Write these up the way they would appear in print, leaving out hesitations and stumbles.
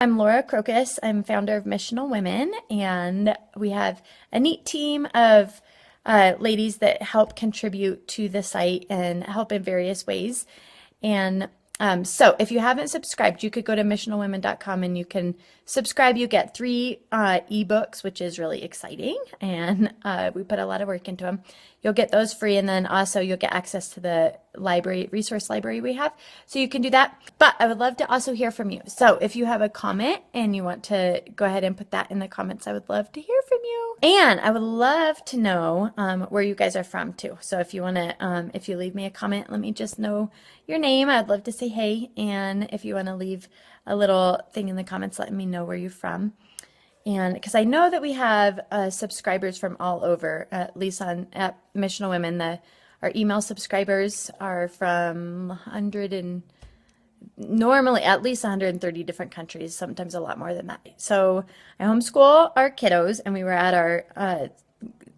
I'm Laura Crocus. I'm founder of Missional Women, and we have a neat team of ladies that help contribute to the site and help in various ways. And so if you haven't subscribed, you could go to missionalwomen.com and you can subscribe. You get 3 ebooks, which is really exciting. And we put a lot of work into them. You'll get those free. And then also you'll get access to the library, resource library we have. So you can do that. But I would love to also hear from you. So if you have a comment and you want to go ahead and put that in the comments, I would love to hear from you. And I would love to know where you guys are from too. So if you want to, if you leave me a comment, let me just know your name. I'd love to say hey. And if you want to leave a little thing in the comments, letting me know where you're from. And because I know that we have subscribers from all over, at least at Missional Women, our email subscribers are from 100 and normally at least 130 different countries, sometimes a lot more than that. So I homeschool our kiddos, and we were at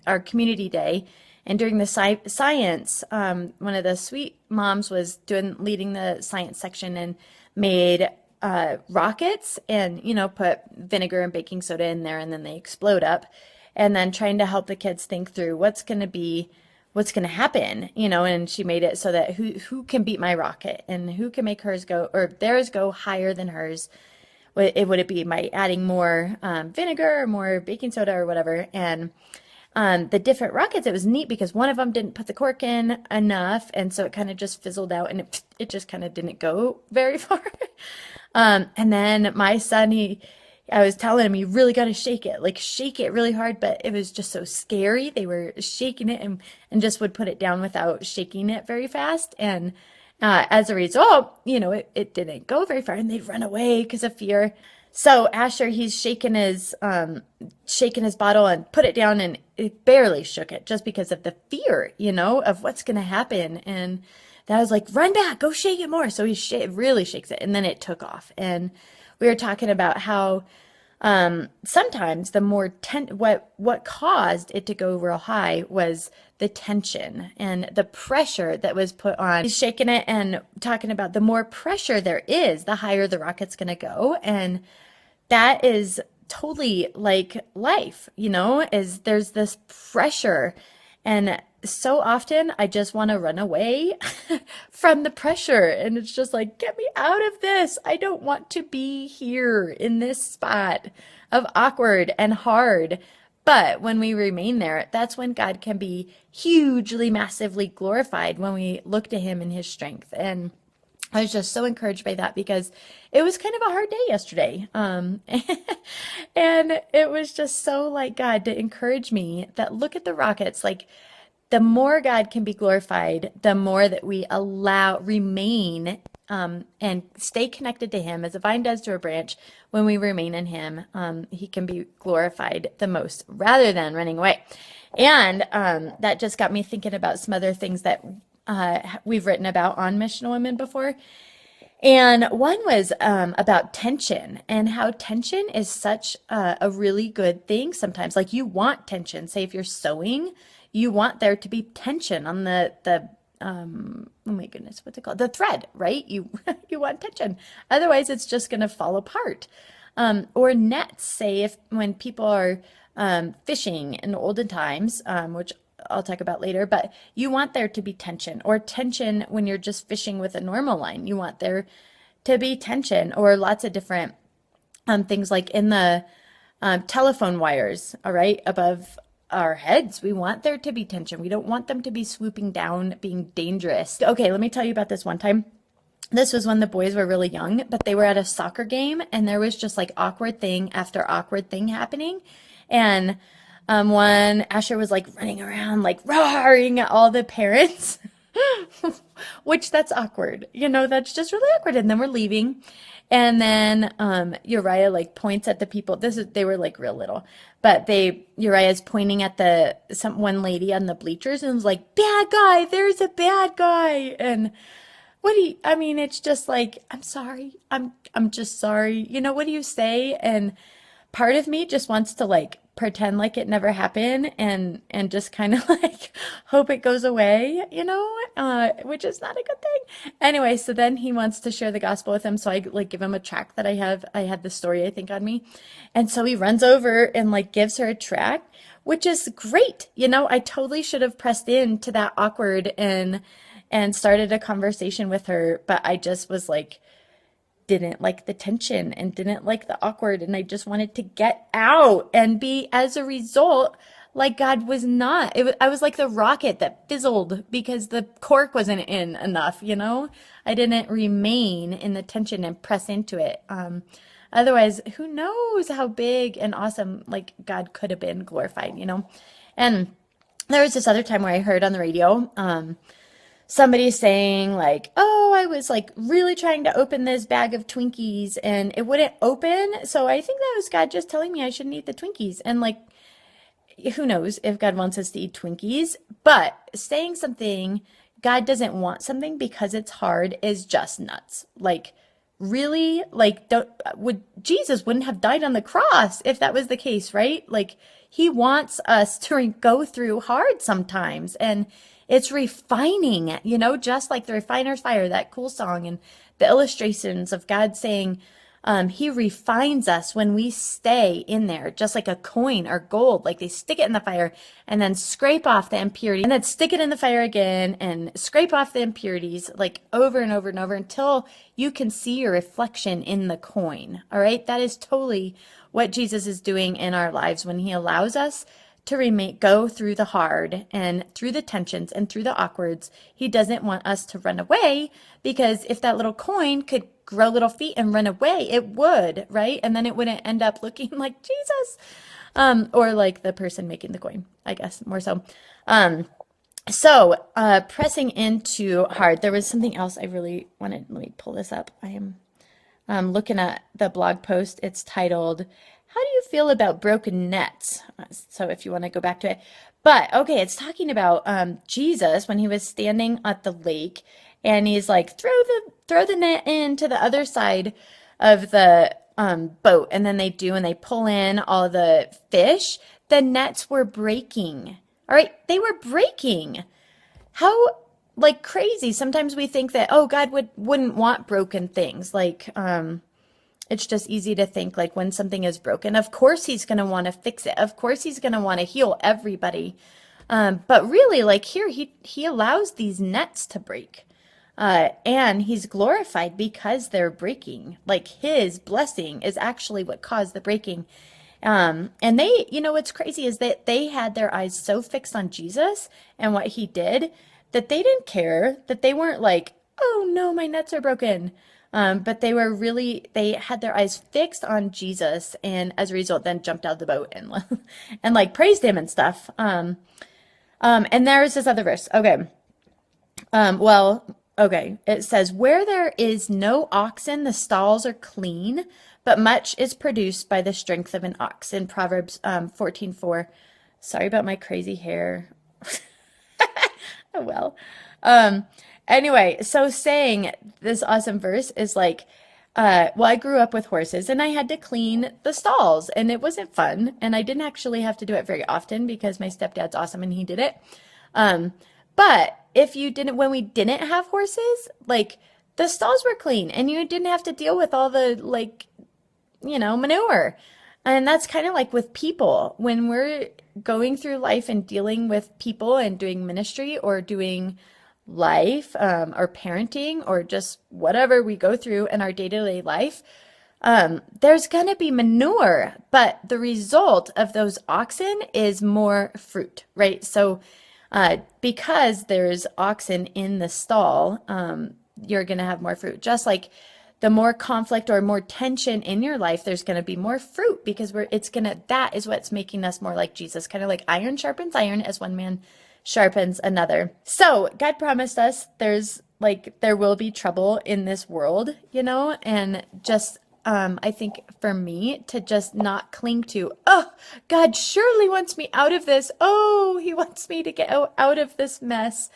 our community day. And during the science, one of the sweet moms was leading the science section and made rockets and, put vinegar and baking soda in there, and then they explode up, and then trying to help the kids think through what's going to happen, and she made it so that who can beat my rocket and who can make hers go, or theirs go higher than hers. Would it be by adding more vinegar or more baking soda or whatever? And the different rockets, it was neat because one of them didn't put the cork in enough, and so it kind of just fizzled out, and it just kind of didn't go very far. And then my son, I was telling him, you really got to shake it really hard, but it was just so scary. They were shaking it and just would put it down without shaking it very fast. And as a result, it didn't go very far, and they'd run away because of fear. So Asher, he's shaking his bottle and put it down, and it barely shook it just because of the fear, of what's going to happen. And that was like, run back, go shake it more. So he really shakes it, and then it took off. And we were talking about how sometimes the more what caused it to go real high was the tension and the pressure that was put on. He's shaking it and talking about the more pressure there is, the higher the rocket's going to go. And that is totally like life, is there's this pressure. And so often I just want to run away from the pressure. And it's just like, get me out of this. I don't want to be here in this spot of awkward and hard. But when we remain there, that's when God can be hugely, massively glorified, when we look to him in his strength. And I was just so encouraged by that because it was kind of a hard day yesterday. And it was just so like God to encourage me that look at the rockets, like the more God can be glorified, the more that we remain and stay connected to him as a vine does to a branch. When we remain in him, he can be glorified the most rather than running away. And that just got me thinking about some other things that we've written about on Missional Women before. And one was about tension, and how tension is such a really good thing sometimes. Like, you want tension. Say if you're sewing, you want there to be tension on the oh my goodness, what's it called? The thread, right? You want tension. Otherwise, it's just going to fall apart. Or nets, say when people are fishing in olden times, which I'll talk about later, but you want there to be tension, or tension when you're just fishing with a normal line. You want there to be tension, or lots of different things like in the telephone wires, all right, above our heads. We want there to be tension. We don't want them to be swooping down, being dangerous. Okay, let me tell you about this one time. This was when the boys were really young, but they were at a soccer game, and there was just like awkward thing after awkward thing happening. And one, Asher was like running around, like roaring at all the parents, which that's awkward. That's just really awkward. And then we're leaving. And then Uriah like points at the people. They were like real little, but Uriah's pointing at one lady on the bleachers and was like, bad guy, there's a bad guy. And it's just like, I'm sorry. I'm just sorry. What do you say? And part of me just wants to like pretend like it never happened and just kind of like hope it goes away, which is not a good thing. Anyway, so then he wants to share the gospel with him, so I like give him a tract that I had the story I think on me. And so he runs over and like gives her a tract, which is great. I totally should have pressed into that awkward and started a conversation with her, but I just was like didn't like the tension and didn't like the awkward, and I just wanted to get out and be, as a result, like God was not. I was like the rocket that fizzled because the cork wasn't in enough. I didn't remain in the tension and press into it. Otherwise, who knows how big and awesome like God could have been glorified. And there was this other time where I heard on the radio, somebody saying like, oh, I was like really trying to open this bag of Twinkies and it wouldn't open. So I think that was God just telling me I shouldn't eat the Twinkies. And like, who knows if God wants us to eat Twinkies, but saying something, God doesn't want something because it's hard is just nuts. Like, really? Like, Jesus wouldn't have died on the cross if that was the case, right? Like, he wants us to go through hard sometimes, and it's refining, just like the refiner's fire, that cool song, and the illustrations of God saying, he refines us when we stay in there, just like a coin or gold. Like they stick it in the fire and then scrape off the impurity and then stick it in the fire again and scrape off the impurities like over and over and over until you can see your reflection in the coin. All right. That is totally what Jesus is doing in our lives when he allows us to go through the hard and through the tensions and through the awkwards. He doesn't want us to run away, because if that little coin could grow little feet and run away, it would, right? And then it wouldn't end up looking like Jesus, or like the person making the coin, I guess, more so. Pressing into hard, there was something else I really wanted. Let me pull this up. I am looking at the blog post. It's titled, "How do you feel about broken nets?" So if you want to go back to it. But okay, it's talking about Jesus when he was standing at the lake, and he's like, throw the net into the other side of the boat, and then they do, and they pull in all the fish. The nets were breaking. All right, they were breaking. How like crazy. Sometimes we think that, oh, God wouldn't want broken things. Like it's just easy to think like when something is broken, of course he's going to want to fix it. Of course he's going to want to heal everybody. But really, like here, he allows these nets to break. And he's glorified because they're breaking. Like his blessing is actually what caused the breaking. And they, what's crazy is that they had their eyes so fixed on Jesus and what he did that they didn't care, that they weren't like, oh no, my nets are broken. But they had their eyes fixed on Jesus, and as a result, then jumped out of the boat and like praised him and stuff. And there's this other verse. Okay. Okay. It says, where there is no oxen, the stalls are clean, but much is produced by the strength of an ox, in Proverbs 14:4. Sorry about my crazy hair. Oh, well. Anyway, so saying this awesome verse is like, I grew up with horses and I had to clean the stalls, and it wasn't fun. And I didn't actually have to do it very often because my stepdad's awesome and he did it. But when we didn't have horses, like the stalls were clean and you didn't have to deal with all the manure. And that's kind of like with people when we're going through life and dealing with people and doing ministry or doing life, or parenting, or just whatever we go through in our day-to-day life, there's gonna be manure, but the result of those oxen is more fruit, right? So because there's oxen in the stall, you're gonna have more fruit. Just like the more conflict or more tension in your life, there's gonna be more fruit, because that is what's making us more like Jesus, kind of like iron sharpens iron as one man sharpens another. So God promised us there will be trouble in this world, and just I think for me to just not cling to, oh, God surely wants me out of this. Oh, he wants me to get out of this mess.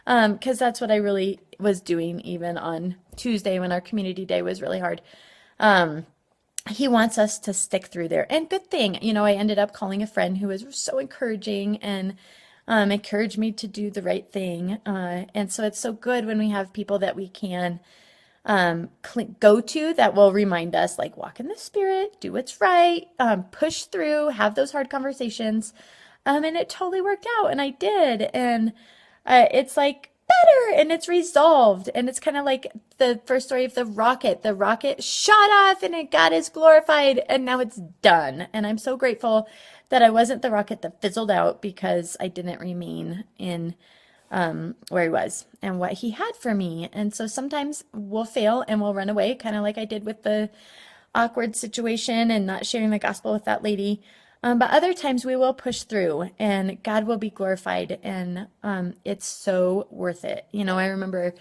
Because that's what I really was doing even on Tuesday when our community day was really hard. he wants us to stick through there. And good thing, I ended up calling a friend who was so encouraging and encouraged me to do the right thing. And so it's so good when we have people that we can go to that will remind us, like, walk in the spirit, do what's right, push through, have those hard conversations. And it totally worked out, and I did. And it's like better, and it's resolved. And it's kind of like the first story of the rocket. The rocket shot off, and it got is glorified, and now it's done. And I'm so grateful that I wasn't the rocket that fizzled out because I didn't remain in where he was and what he had for me. And so sometimes we'll fail and we'll run away, kind of like I did with the awkward situation and not sharing the gospel with that lady. But other times we will push through and God will be glorified, and it's so worth it. I remember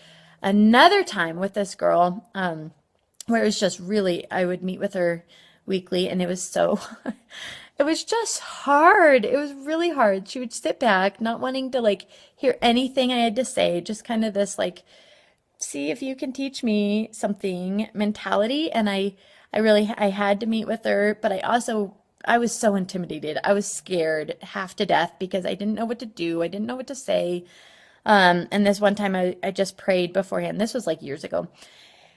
another time with this girl where it was just really, I would meet with her weekly, and it was so, it was just hard. It was really hard. She would sit back, not wanting to like hear anything I had to say, just kind of this like, see if you can teach me something mentality. And I had to meet with her, but I was so intimidated. I was scared half to death because I didn't know what to do. I didn't know what to say. And this one time I just prayed beforehand. This was like years ago,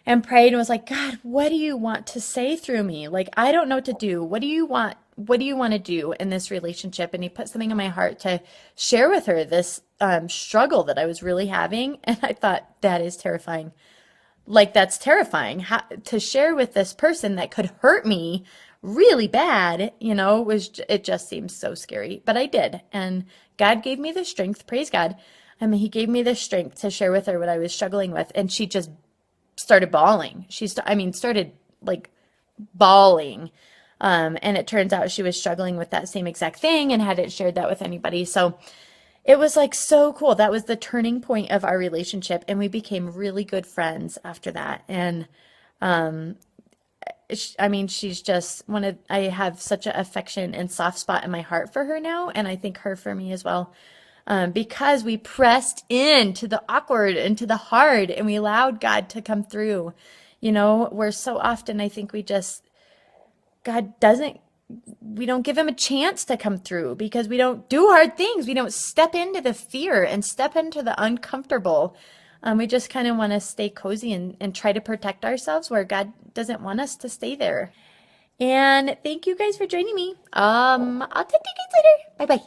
and prayed and was like, God, what do you want to say through me? Like, I don't know what to do. What do you want? What do you want to do in this relationship? And he put something in my heart to share with her this struggle that I was really having. And I thought, that is terrifying. Like, that's terrifying to share with this person that could hurt me really bad, it just seems so scary. But I did. And God gave me the strength. Praise God. I mean, he gave me the strength to share with her what I was struggling with. And she just started bawling. Started like bawling. And it turns out she was struggling with that same exact thing and hadn't shared that with anybody. So it was like so cool. That was the turning point of our relationship. And we became really good friends after that. And, she's just I have such an affection and soft spot in my heart for her now. And I think her for me as well. Because we pressed into the awkward, into the hard, and we allowed God to come through. Where so often I think we don't give him a chance to come through because we don't do hard things. We don't step into the fear and step into the uncomfortable. We just kind of want to stay cozy and try to protect ourselves where God doesn't want us to stay there. And thank you guys for joining me. I'll talk to you guys later. Bye bye.